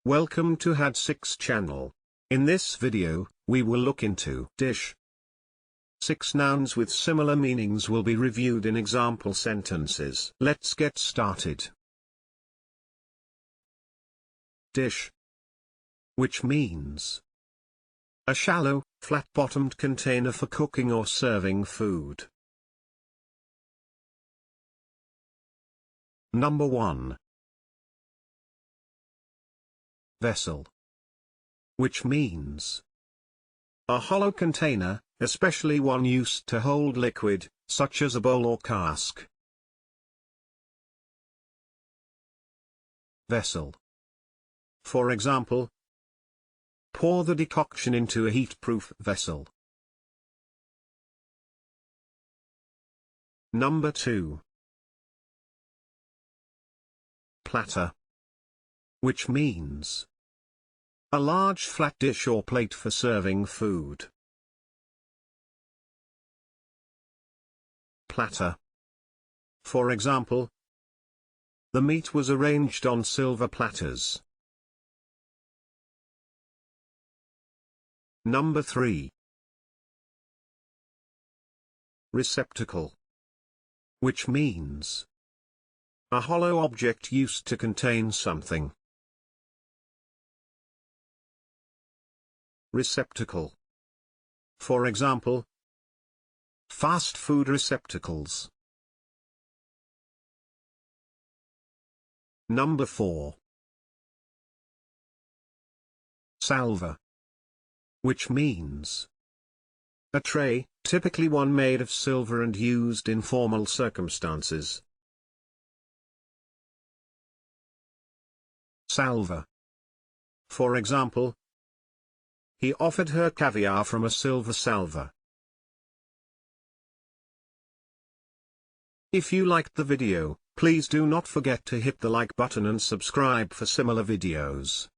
Welcome to Had6 channel. In this video, we will look into dish. 6 nouns with similar meanings will be reviewed in example sentences. Let's get started. Dish, which means a shallow, flat-bottomed container for cooking or serving food. Number 1. Vessel, which means a hollow container, especially one used to hold liquid, such as a bowl or cask. Vessel. For example, pour the decoction into a heat-proof vessel. Number 2. Platter, which means a large flat dish or plate for serving food. Platter. For example, the meat was arranged on silver platters. Number 3. Receptacle, which means a hollow object used to contain something. Receptacle. For example, fast food receptacles. Number 4. Salver, which means a tray, typically one made of silver and used in formal circumstances. Salver. For example, he offered her caviar from a silver salver. If you liked the video, please do not forget to hit the like button and subscribe for similar videos.